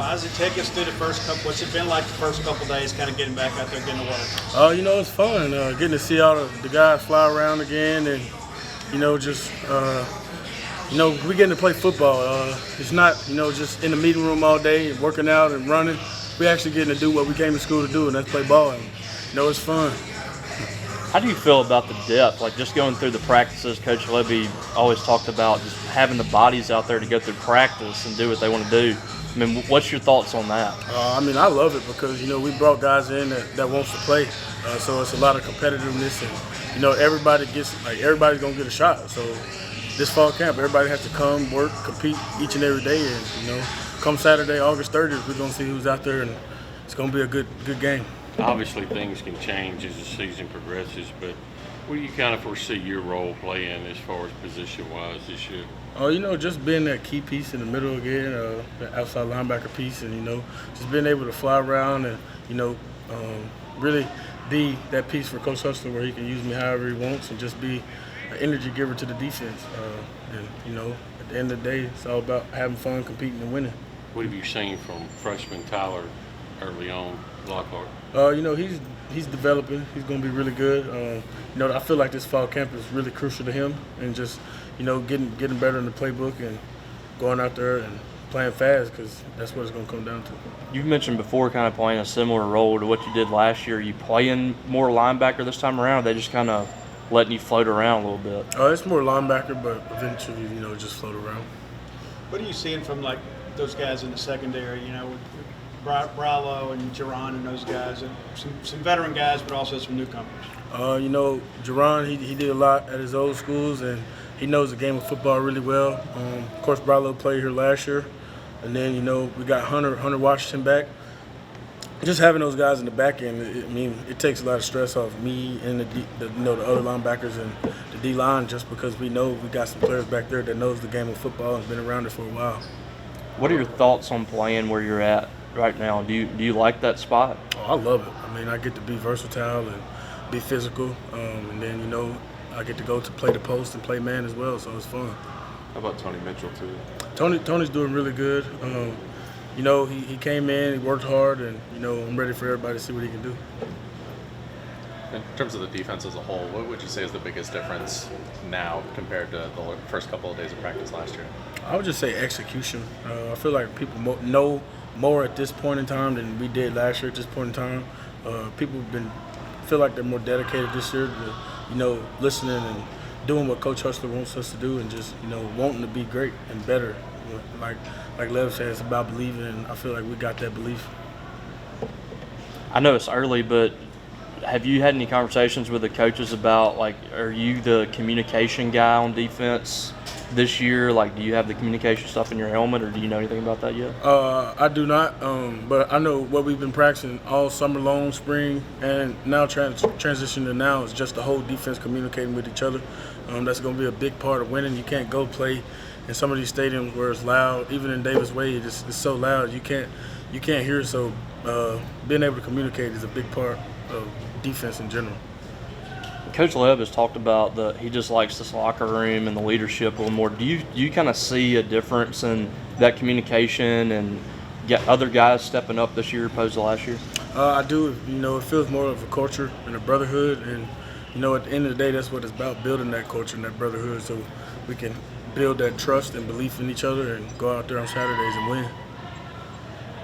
How does it take us through the first couple? What's it been like the first couple days, kind of getting back out there, getting to work? It's fun getting to see all the guys fly around again, and just we getting to play football. It's not just in the meeting room all day working out and running. We actually getting to do what we came to school to do, and that's play ball. And it's fun. How do you feel about the depth? Like just going through the practices, Coach Levy always talked about just having the bodies out there to go through practice and do what they want to do. I mean, what's your thoughts on that? I love it because, we brought guys in that wants to play. So it's a lot of competitiveness and, everybody's going to get a shot. So this fall camp, everybody has to come, work, compete each and every day. And, come Saturday, August 30th, we're going to see who's out there, and it's going to be a good game. Obviously, things can change as the season progresses, but what do you kind of foresee your role playing as far as position-wise this year? Just being that key piece in the middle again, the outside linebacker piece, and, just being able to fly around and, really be that piece for Coach Hustler where he can use me however he wants and just be an energy giver to the defense. At the end of the day, it's all about having fun, competing, and winning. What have you seen from freshman Tyler early on, Lockhart? He's developing. He's going to be really good. I feel like this fall camp is really crucial to him, and just getting better in the playbook and going out there and playing fast, because that's what it's going to come down to. You mentioned before kind of playing a similar role to what you did last year. Are you playing more linebacker this time around? Or are they just kind of letting you float around a little bit? It's more linebacker, but eventually, just float around. What are you seeing from those guys in the secondary? With Brallo and Jerron and those guys, and some veteran guys, but also some newcomers. Jerron, he did a lot at his old schools, and he knows the game of football really well. Of course, Brallo played here last year, and then we got Hunter Washington back. Just having those guys in the back end, it takes a lot of stress off me and the other linebackers and the D line, just because we know we got some players back there that knows the game of football and been around it for a while. What are your thoughts on playing where you're at right now? Do you like that spot? Oh, I love it. I get to be versatile and be physical, and then I get to go to play the post and play man as well, so it's fun. How about Tony Mitchell too? Tony's doing really good. He came in, he worked hard, and I'm ready for everybody to see what he can do. In terms of the defense as a whole, what would you say is the biggest difference now compared to the first couple of days of practice last year? I would just say execution. I feel like people know more at this point in time than we did last year at this point in time. People feel like they're more dedicated this year to, listening and doing what Coach Hustler wants us to do, and just, wanting to be great and better. Like Lev said, it's about believing, and I feel like we got that belief. I know it's early, but have you had any conversations with the coaches about, are you the communication guy on defense this year? Do you have the communication stuff in your helmet, or do you know anything about that yet? I do not, but I know what we've been practicing all summer long, spring, and now transition to now is just the whole defense communicating with each other. That's going to be a big part of winning. You can't go play in some of these stadiums where it's loud. Even in Davis Wade, it's so loud you can't hear it. So being able to communicate is a big part of defense in general. Coach Lev has talked about he just likes this locker room and the leadership a little more. Do you kind of see a difference in that communication and get other guys stepping up this year opposed to last year? I do. It feels more of a culture and a brotherhood, and at the end of the day, that's what it's about, building that culture and that brotherhood, so we can build that trust and belief in each other and go out there on Saturdays and win.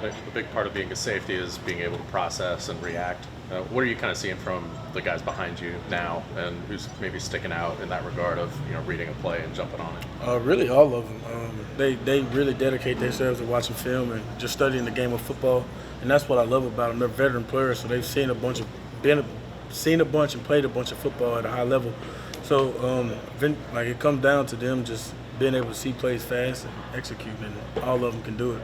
A big part of being a safety is being able to process and react. What are you kind of seeing from the guys behind you now, and who's maybe sticking out in that regard of reading a play and jumping on it? Really, all of them. They really dedicate themselves to watching film and just studying the game of football, and that's what I love about them. They're veteran players, so they've seen a bunch and played a bunch of football at a high level. So it comes down to them just being able to see plays fast and execute, and all of them can do it.